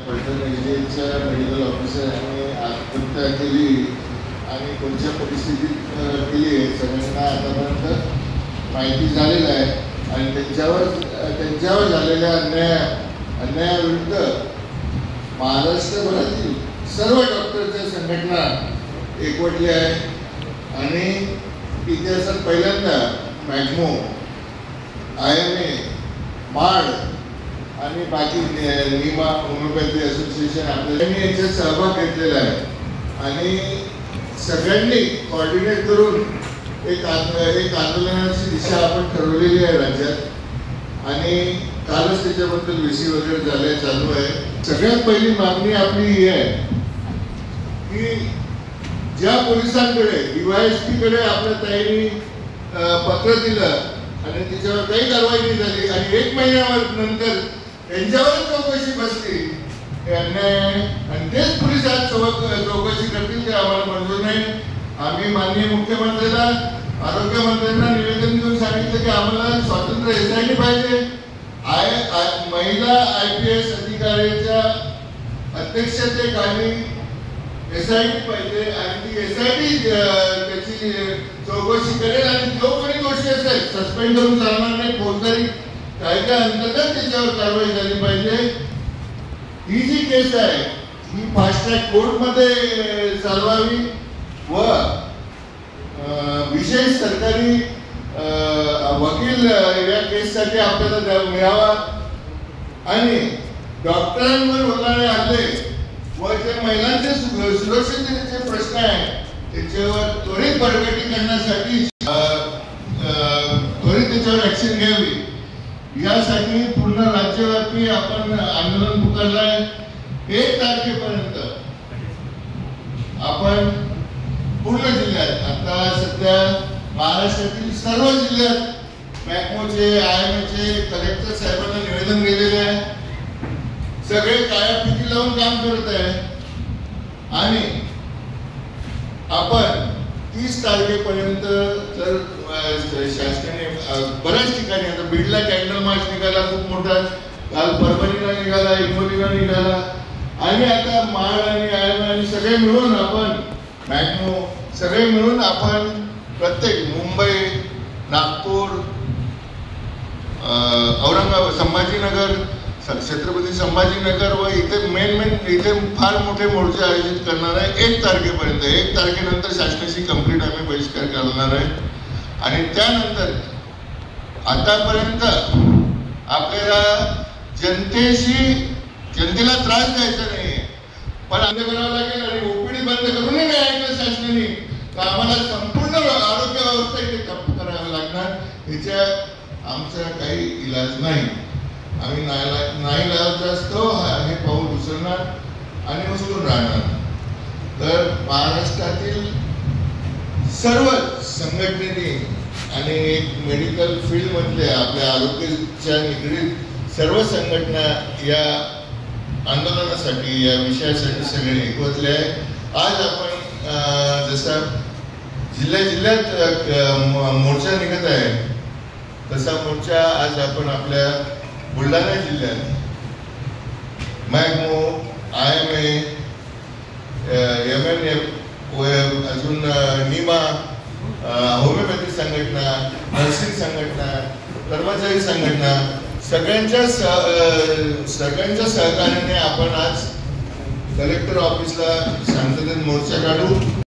पलटण एजच्या medical ऑफिसरांनी आत्महत्या केली आणि कोणत्या परिस्थितीत केली आहे सगळ्यांना आतापर्यंत माहिती झालेलं आहे आणि त्यांच्यावर झालेल्या अन्यायाविरुद्ध महाराष्ट्रभरातील सर्व डॉक्टरच्या संघटना एकवटल्या आहे आणि इतिहासात पहिल्यांदा मॅग्मो, IMA, माड आणि बाकी नीमा होमिओपॅथी असोसिएशन आपल्याला याच्यात सहभाग घेतलेला आहे आणि सगळ्यांनी कोऑर्डिनेट करून एक आंदोलनाची दिशा आपण ठरवलेली आहे राज्यात आणि कालच त्याच्याबद्दल VC वगैरे झाले चालू आहे. सगळ्यात पहिली मागणी आपली ही आहे की ज्या पोलिसांकडे DYSP कडे आपल्या ताईंनी पत्र दिलं आणि त्याच्यावर काही कारवाई नाही झाली आणि 1 महिन्यानंतर त्यांच्यावरच चौकशी बसली, हे अन्याय आहे आणि तेच पोलीस आज चौकशी करतील ते आम्हाला मंजूर नाही. आम्ही माननीय मुख्यमंत्र्यांना, आरोग्यमंत्र्यांना निवेदन देऊन सांगितलं की आम्हाला स्वातंत्र्य SIT पाहिजे. महिला IPS अधिकाऱ्याच्या अध्यक्षतेखाली SIT पाहिजे आणि ती SIT त्याची चौकशी करेल आणि जो कोणी दोषी असेल सस्पेंड करून चालणार नाही, फौजदारी कायद्या अंतर्गत त्याच्यावर कारवाई झाली पाहिजे. ही जी केस आहे ही फास्ट ट्रॅक कोर्टमध्ये चालवावी व विशेष सरकारी वकील या केससाठी आपल्याला मिळावा आणि डॉक्टरांवर होणारे हल्ले व जे महिलांचे सुरक्षिततेचे प्रश्न आहे त्याच्यावर त्वरित बडकटी करण्यासाठी त्वरित त्याच्यावर ऍक्शन घ्यावी यासाठी पूर्ण राज्यव्यापी आपण आंदोलन पुकारलं आहे. 1 तारखेपर्यंत आपण पूर्ण जिल्ह्यात, आता सध्या महाराष्ट्रातील सर्व जिल्ह्यात मॅग्मोचे, IMAचे कलेक्टर साहेबांना निवेदन दिलेले आहे. सगळे काळ्या फिती लावून काम करत आहे आणि आपण 30 तारखेपर्यंत जर शासनाने बऱ्याच ठिकाणी, आता बीडला कॅन्डल मार्च निघाला खूप मोठा, काल परभणीला निघाला, हिंगोलीला निघाला आणि आता माड आणि IMA आणि सगळे मिळून आपण मॅग्मो सगळे मिळून आपण प्रत्येक मुंबई, नागपूर, औरंगाबाद, संभाजीनगर, छत्रपती संभाजीनगर व इथे इथे फार मोठे मोर्चे आयोजित करणार आहे 1 तारखेपर्यंत. 1 तारखेनंतर शासनाची कंप्लीट आम्ही बहिष्कार करणार आहे आणि त्यानंतर आतापर्यंत आपल्याला जनतेला त्रास द्यायचा नाही पण बंद करावं लागेल आणि OPD बंद करूनही नाही ऐकलं शासनाने तर आम्हाला संपूर्ण आरोग्य व्यवस्था इथे ठप्प करावं लागणार. याच्या आमचा काही इलाज नाही. आम्ही नाही लावत असतो हे पाऊल उचलणार आणि उचलून राहणार. तर महाराष्ट्रातील सर्व संघटनेने आणि मेडिकल फील्ड मधले आपल्या आरोग्याच्या निगडीत सर्व संघटना या आंदोलनासाठी, या विषयासाठी सगळे एकवटले आहे. आज आपण जसा जिल्ह्यात मोर्चा निघत आहे तसा मोर्चा आज आपण आपल्या बुलढाणा जिल्ह्यात मॅग्मो, IMA, MNF, अजून नीमा, होमिओपॅथी संघटना, नर्सिंग संघटना, कर्मचारी संघटना सगळ्यांच्या सहकार्याने आपण आज कलेक्टर ऑफिसला शांततेत मोर्चा काढू.